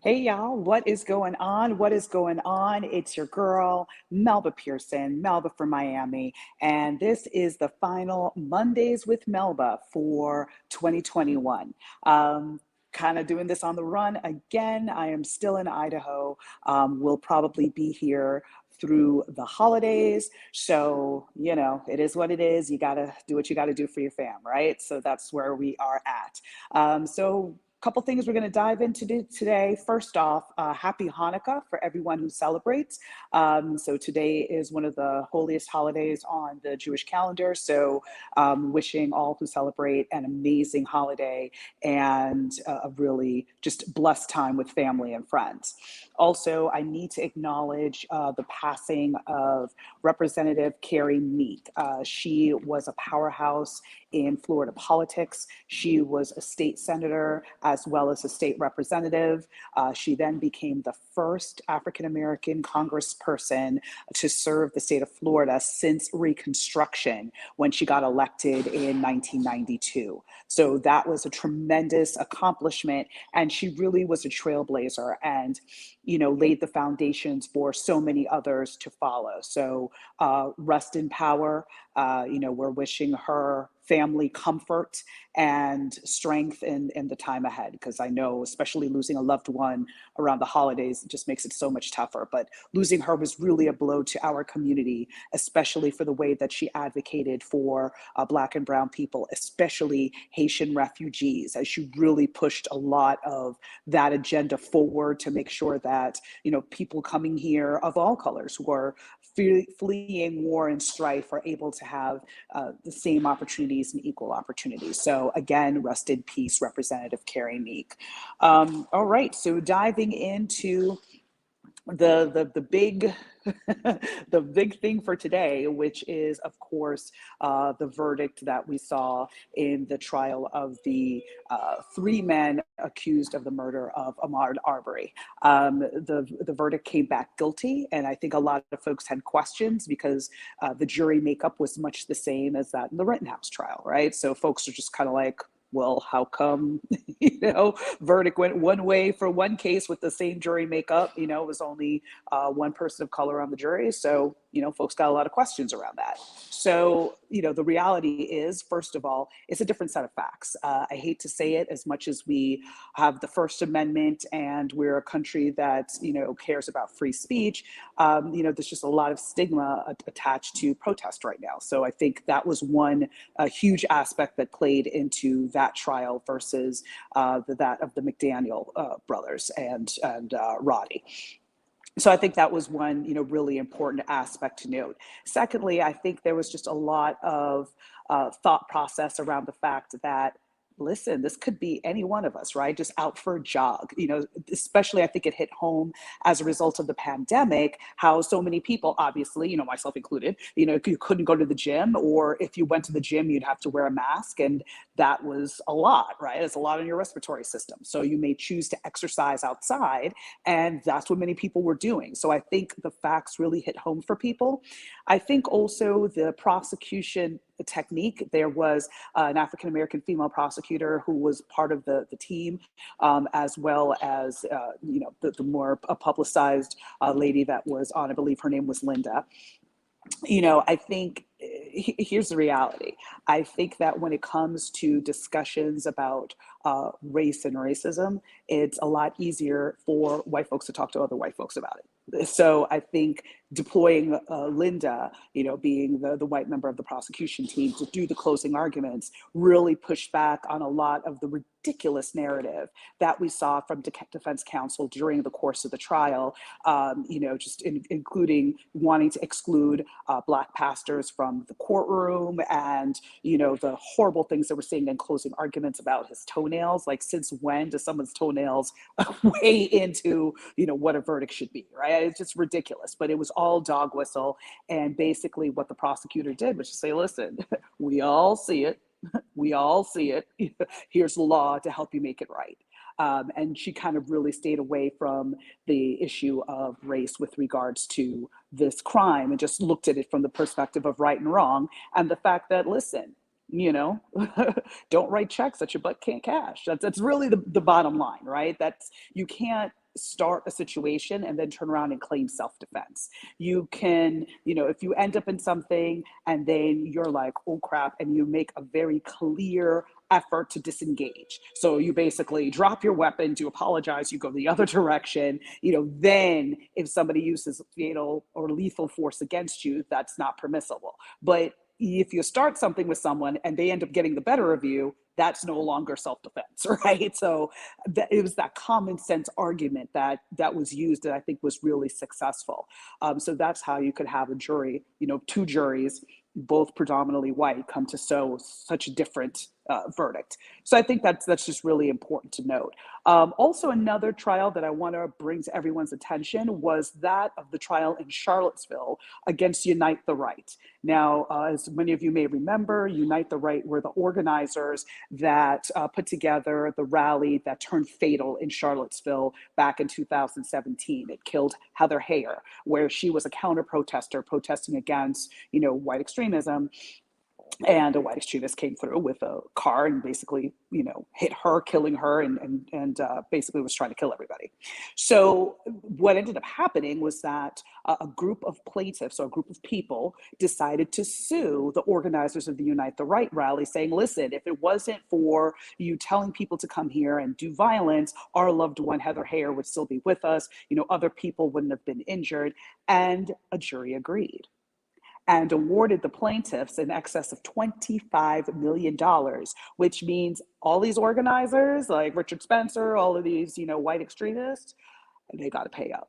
Hey y'all, what is going on? What is going on? It's your girl, Melba Pearson, Melba from Miami, and this is the final Mondays with Melba for 2021. Kind of doing this on the run again. I am still in Idaho. We'll probably be here through the holidays. So, it is what it is. You got to do what you got to do for your fam, right? So that's where we are at. So couple things we're going to dive into today. First off, happy Hanukkah for everyone who celebrates. So today is one of the holiest holidays on the Jewish calendar. So wishing all who celebrate an amazing holiday and a really just blessed time with family and friends. Also, I need to acknowledge the passing of Representative Carrie Meek. She was a powerhouse in Florida politics. She was a state senator as well as a state representative. She then became the first African American congressperson to serve the state of Florida since Reconstruction when she got elected in 1992. So that was a tremendous accomplishment. And she really was a trailblazer and, laid the foundations for so many others to follow. So rest in power. We're wishing her family comfort and strength in the time ahead, because I know, especially losing a loved one around the holidays, it just makes it so much tougher. But losing her was really a blow to our community, especially for the way that she advocated for Black and Brown people, especially Haitian refugees, as she really pushed a lot of that agenda forward to make sure that, people coming here of all colors who are fleeing war and strife are able to have the same opportunities and equal opportunities. So again, rest in peace, Representative Carrie Meek. All right, so diving into the big the big thing for today, which is of course the verdict that we saw in the trial of the three men accused of the murder of Ahmaud Arbery. The verdict came back guilty, and I think a lot of folks had questions because the jury makeup was much the same as that in the Rittenhouse trial, right? So folks are just kind of like, well, how come, verdict went one way for one case with the same jury makeup? It was only one person of color on the jury. So, folks got a lot of questions around that. So, the reality is, first of all, it's a different set of facts. I hate to say it, as much as we have the First Amendment and we're a country that, cares about free speech, there's just a lot of stigma attached to protest right now. So I think that was one huge aspect that played into that trial versus that of the McDaniel brothers and Roddy. So I think that was one, really important aspect to note. Secondly, I think there was just a lot of thought process around the fact that, listen, this could be any one of us, right? Just out for a jog. Especially I think it hit home as a result of the pandemic, how so many people, obviously, myself included, you couldn't go to the gym, or if you went to the gym, you'd have to wear a mask. And that was a lot, right? It's a lot on your respiratory system. So you may choose to exercise outside, and that's what many people were doing. So I think the facts really hit home for people. I think also the prosecution technique, there was an African-American female prosecutor who was part of the team, as well as, the more publicized lady that was on, I believe her name was Linda. I think here's the reality. I think that when it comes to discussions about race and racism, it's a lot easier for white folks to talk to other white folks about it. So I think deploying Linda, being the white member of the prosecution team to do the closing arguments, really pushed back on a lot of the ridiculous narrative that we saw from defense counsel during the course of the trial, including wanting to exclude Black pastors from the courtroom, and, the horrible things that we're seeing in closing arguments about his toenails. Like, since when do someone's toenails weigh into, what a verdict should be, right? It's just ridiculous. But it was all dog whistle. And basically what the prosecutor did was just say, listen, we all see it. We all see it. Here's the law to help you make it right. And she kind of really stayed away from the issue of race with regards to this crime, and just looked at it from the perspective of right and wrong, and the fact that, listen, don't write checks that your butt can't cash. That's really the bottom line, right? That's, you can't start a situation and then turn around and claim self-defense. You can, if you end up in something and then you're like, oh crap, and you make a very clear effort to disengage. So you basically drop your weapon to apologize, you go the other direction, then if somebody uses fatal or lethal force against you, that's not permissible. But if you start something with someone and they end up getting the better of you, that's no longer self-defense, right? So it was that common sense argument that was used that I think was really successful. So that's how you could have a jury, two juries, both predominantly white, come to such a different verdict. So I think that's just really important to note. Also, another trial that I want to bring to everyone's attention was that of the trial in Charlottesville against Unite the Right. Now, as many of you may remember, Unite the Right were the organizers that put together the rally that turned fatal in Charlottesville back in 2017. It killed Heather Heyer, where she was a counter protester protesting against, white extremism. And a white extremist came through with a car and basically, hit her, killing her, and basically was trying to kill everybody. So what ended up happening was that a group of plaintiffs, or a group of people, decided to sue the organizers of the Unite the Right rally, saying, listen, if it wasn't for you telling people to come here and do violence, our loved one, Heather Heyer, would still be with us. Other people wouldn't have been injured. And a jury agreed and awarded the plaintiffs in excess of $25 million, which means all these organizers like Richard Spencer, all of these, white extremists, they got to pay up.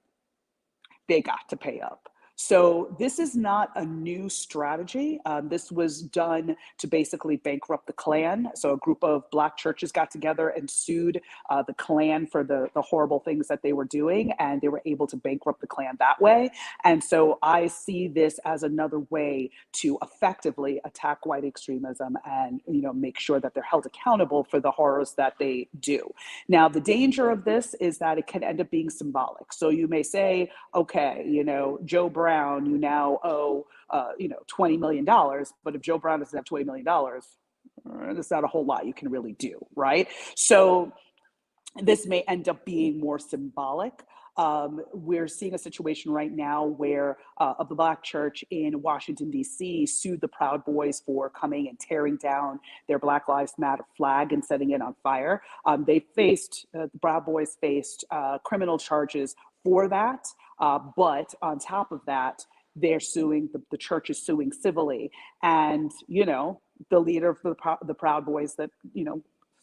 They got to pay up. So this is not a new strategy. This was done to basically bankrupt the Klan. So a group of Black churches got together and sued the Klan for the horrible things that they were doing, and they were able to bankrupt the Klan that way. And so I see this as another way to effectively attack white extremism and make sure that they're held accountable for the horrors that they do. Now, the danger of this is that it can end up being symbolic. So you may say, okay, Joe Brown, you now owe, $20 million. But if Joe Brown doesn't have $20 million, there's not a whole lot you can really do, right? So this may end up being more symbolic. We're seeing a situation right now where of the Black church in Washington, D.C. sued the Proud Boys for coming and tearing down their Black Lives Matter flag and setting it on fire. The Proud Boys faced criminal charges for that. But on top of that, they're suing, the church is suing civilly. And, the leader of the Proud Boys that,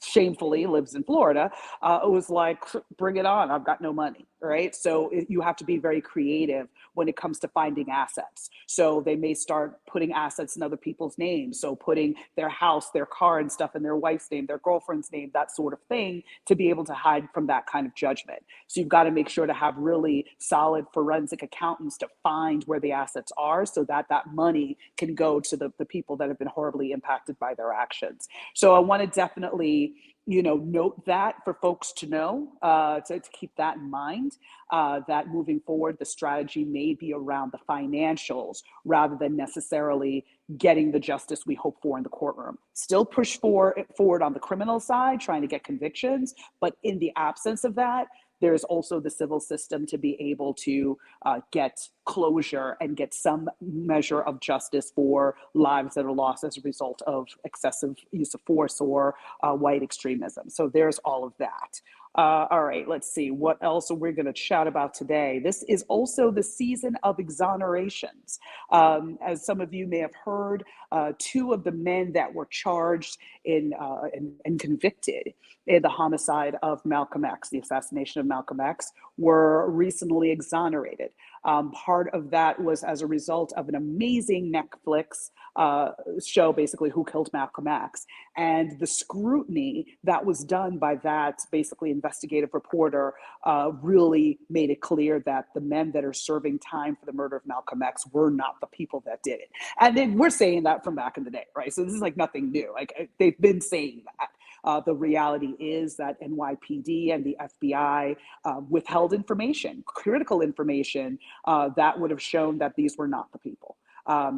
shamefully lives in Florida, was like, bring it on, I've got no money, right? So you have to be very creative when it comes to finding assets. So they may start putting assets in other people's names. So putting their house, their car and stuff in their wife's name, their girlfriend's name, that sort of thing, to be able to hide from that kind of judgment. So you've got to make sure to have really solid forensic accountants to find where the assets are, so that that money can go to the people that have been horribly impacted by their actions. So I want to definitely note that for folks to know, to keep that in mind, that moving forward, the strategy may be around the financials rather than necessarily getting the justice we hope for in the courtroom. Still push forward on the criminal side, trying to get convictions, but in the absence of that, there's also the civil system to be able to get closure and get some measure of justice for lives that are lost as a result of excessive use of force or white extremism. So there's all of that. All right, let's see what else we're going to chat about today. This is also the season of exonerations. As some of you may have heard, two of the men that were charged and convicted in the homicide of Malcolm X, the assassination of Malcolm X, were recently exonerated. Part of that was as a result of an amazing Netflix show, basically, Who Killed Malcolm X, and the scrutiny that was done by that basically investigative reporter really made it clear that the men that are serving time for the murder of Malcolm X were not the people that did it. And then we're saying that from back in the day, right? So this is like nothing new. Like they've been saying that. The reality is that NYPD and the FBI withheld information, critical information, that would have shown that these were not the people.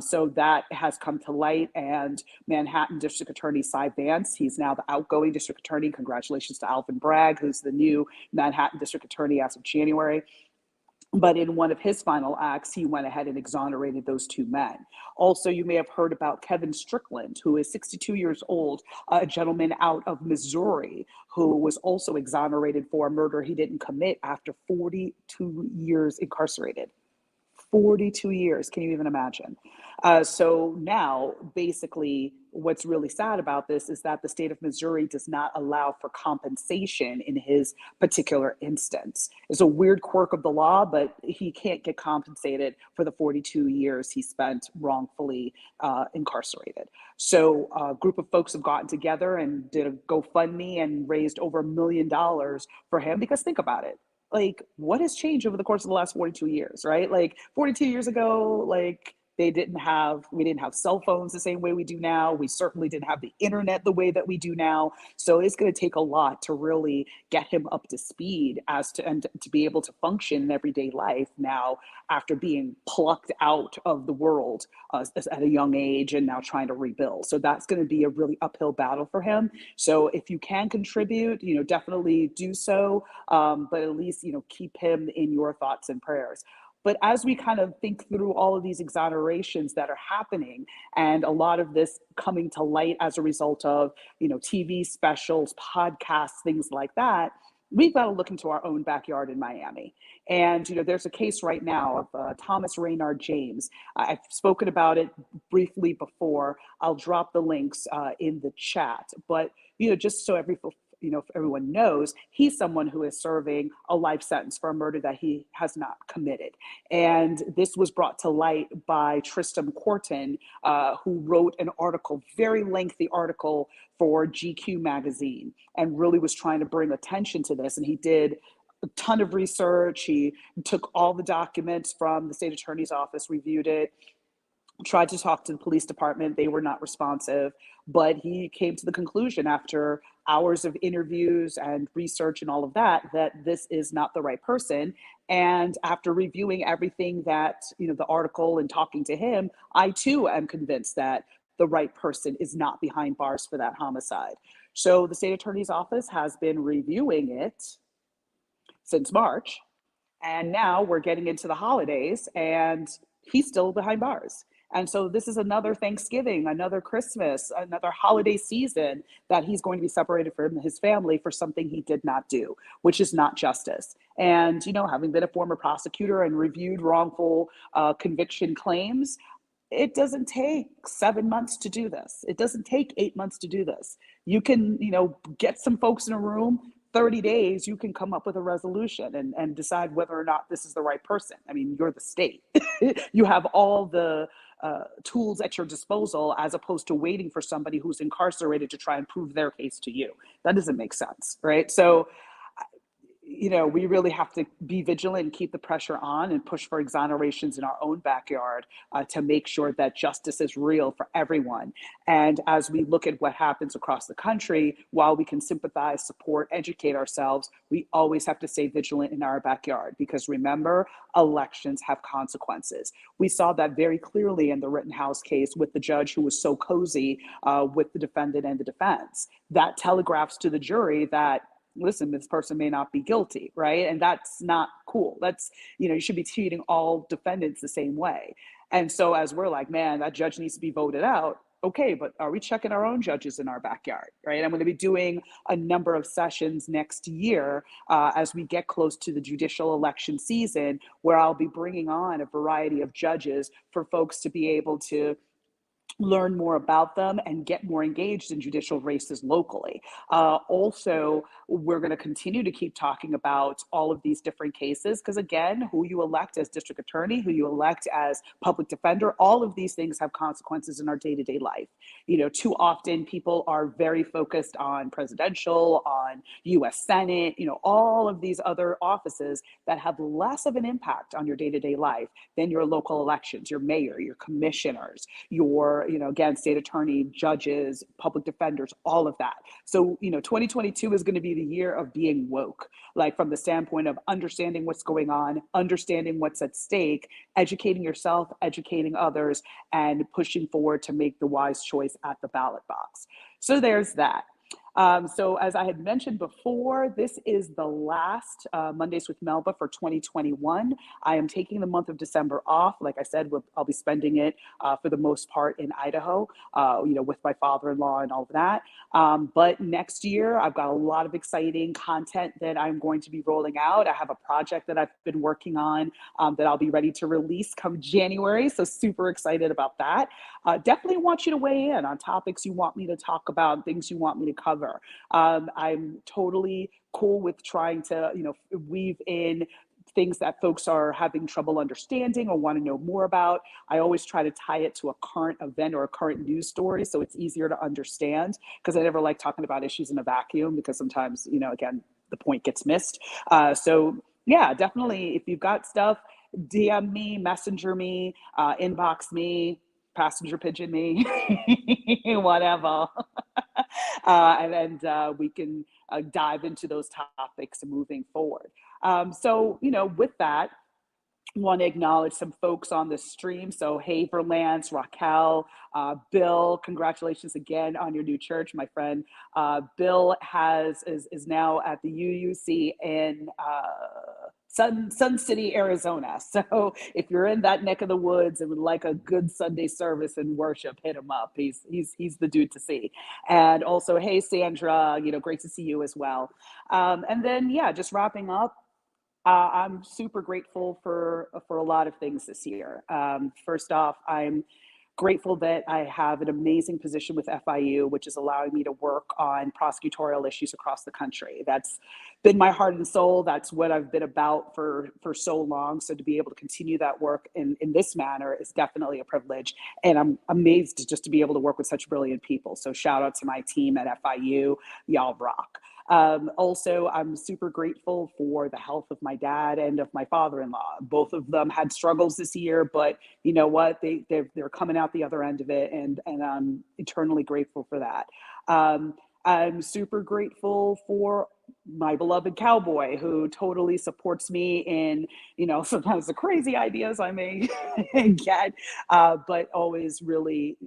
So that has come to light, and Manhattan District Attorney Cy Vance, he's now the outgoing district attorney. Congratulations to Alvin Bragg, who's the new Manhattan District Attorney as of January. But in one of his final acts, he went ahead and exonerated those two men. Also, you may have heard about Kevin Strickland, who is 62 years old, a gentleman out of Missouri, who was also exonerated for a murder he didn't commit after 42 years incarcerated. 42 years. Can you even imagine? So now, basically, what's really sad about this is that the state of Missouri does not allow for compensation in his particular instance. It's a weird quirk of the law, but he can't get compensated for the 42 years he spent wrongfully incarcerated. So a group of folks have gotten together and did a GoFundMe and raised over $1 million for him, because think about it. Like, what has changed over the course of the last 42 years, right? Like 42 years ago, like we didn't have cell phones the same way we do now. We certainly didn't have the internet the way that we do now. So it's going to take a lot to really get him up to speed and to be able to function in everyday life now, after being plucked out of the world at a young age and now trying to rebuild. So that's going to be a really uphill battle for him. So if you can contribute, definitely do so. But at least, keep him in your thoughts and prayers. But as we kind of think through all of these exonerations that are happening, and a lot of this coming to light as a result of, TV specials, podcasts, things like that, we've got to look into our own backyard in Miami. And, there's a case right now of Thomas Raynard James. I've spoken about it briefly before. I'll drop the links in the chat. But, just so everyone knows, he's someone who is serving a life sentence for a murder that he has not committed. And this was brought to light by Tristram Corton, who wrote an article, very lengthy article for GQ magazine, and really was trying to bring attention to this. And he did a ton of research. He took all the documents from the state attorney's office, reviewed it, tried to talk to the police department. They were not responsive, but he came to the conclusion after hours of interviews and research and all of that, that this is not the right person. And after reviewing everything that, the article and talking to him, I too am convinced that the right person is not behind bars for that homicide. So the state attorney's office has been reviewing it since March. And now we're getting into the holidays and he's still behind bars. And so this is another Thanksgiving, another Christmas, another holiday season that he's going to be separated from his family for something he did not do, which is not justice. And, having been a former prosecutor and reviewed wrongful conviction claims, it doesn't take 7 months to do this. It doesn't take 8 months to do this. You can, get some folks in a room, 30 days, you can come up with a resolution and decide whether or not this is the right person. I mean, you're the state. You have all the tools at your disposal, as opposed to waiting for somebody who's incarcerated to try and prove their case to you. That doesn't make sense, right? So, we really have to be vigilant and keep the pressure on and push for exonerations in our own backyard to make sure that justice is real for everyone. And as we look at what happens across the country, while we can sympathize, support, educate ourselves, we always have to stay vigilant in our backyard, because remember, elections have consequences. We saw that very clearly in the Rittenhouse case with the judge who was so cozy with the defendant and the defense. That telegraphs to the jury that, listen, this person may not be guilty, right? And that's not cool. That's, you should be treating all defendants the same way. And so as we're like, man, that judge needs to be voted out. Okay, but are we checking our own judges in our backyard, right? I'm going to be doing a number of sessions next year as we get close to the judicial election season, where I'll be bringing on a variety of judges for folks to be able to learn more about them and get more engaged in judicial races locally. Also, we're going to continue to keep talking about all of these different cases, because again, who you elect as district attorney, who you elect as public defender, all of these things have consequences in our day-to-day life. Too often people are very focused on presidential, on US Senate, all of these other offices that have less of an impact on your day-to-day life than your local elections, your mayor, your commissioners, your again, state attorney, judges, public defenders, all of that. So, 2022 is going to be the year of being woke, like from the standpoint of understanding what's going on, understanding what's at stake, educating yourself, educating others, and pushing forward to make the wise choice at the ballot box. So there's that. So as I had mentioned before, this is the last Mondays with Melba for 2021. I am taking the month of December off. Like I said, I'll be spending it for the most part in Idaho, with my father-in-law and all of that. But next year, I've got a lot of exciting content that I'm going to be rolling out. I have a project that I've been working on that I'll be ready to release come January. So super excited about that. Definitely want you to weigh in on topics you want me to talk about, things you want me to cover. I'm totally cool with trying to, weave in things that folks are having trouble understanding or want to know more about. I always try to tie it to a current event or a current news story so it's easier to understand, because I never like talking about issues in a vacuum, because sometimes, again, the point gets missed. So yeah, definitely, if you've got stuff, DM me, messenger me, inbox me, passenger pigeon me, whatever. And we can dive into those topics moving forward. So, with that, want to acknowledge some folks on the stream. So Haver Lance, Raquel, Bill, congratulations again on your new church. My friend Bill is now at the UUC in Sun City, Arizona. So if you're in that neck of the woods and would like a good Sunday service and worship, hit him up. He's the dude to see. And also, hey Sandra, great to see you as well. And then just wrapping up. I'm super grateful for a lot of things this year. First off, I'm grateful that I have an amazing position with FIU, which is allowing me to work on prosecutorial issues across the country. That's been my heart and soul. That's what I've been about for so long. So to be able to continue that work in this manner is definitely a privilege. And I'm amazed just to be able to work with such brilliant people. So shout out to my team at FIU. Y'all rock. Also, I'm super grateful for the health of my dad and of my father-in-law. Both of them had struggles this year, but you know what? They're coming out the other end of it, and I'm eternally grateful for that. I'm super grateful for my beloved cowboy, who totally supports me in, sometimes the crazy ideas I may get, but always really,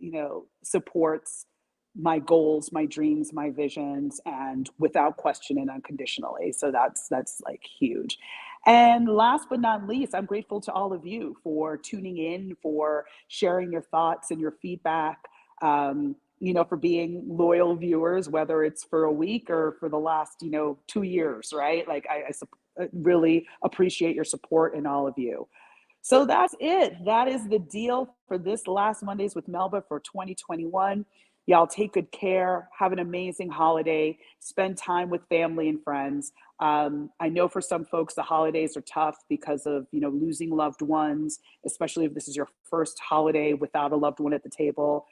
supports my goals, my dreams, my visions, and without question and unconditionally. So that's like huge. And last but not least, I'm grateful to all of you for tuning in, for sharing your thoughts and your feedback, for being loyal viewers, whether it's for a week or for the last, 2 years, right? Like I really appreciate your support and all of you. So that's it. That is the deal for this last Mondays with Melba for 2021. Y'all take good care. Have an amazing holiday. Spend time with family and friends. I know for some folks, the holidays are tough because of, losing loved ones, especially if this is your first holiday without a loved one at the table.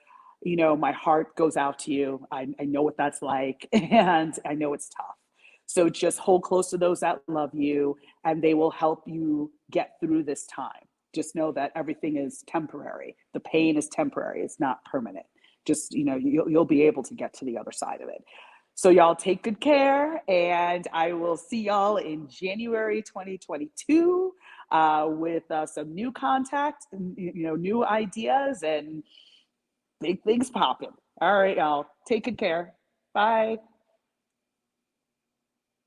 My heart goes out to you. I know what that's like, and I know it's tough. So just hold close to those that love you, and they will help you get through this time. Just know that everything is temporary. The pain is temporary. It's not permanent. Just, you'll be able to get to the other side of it. So y'all take good care, and I will see y'all in January 2022 with some new contact, new ideas and big things popping. All right, y'all. Take good care. Bye.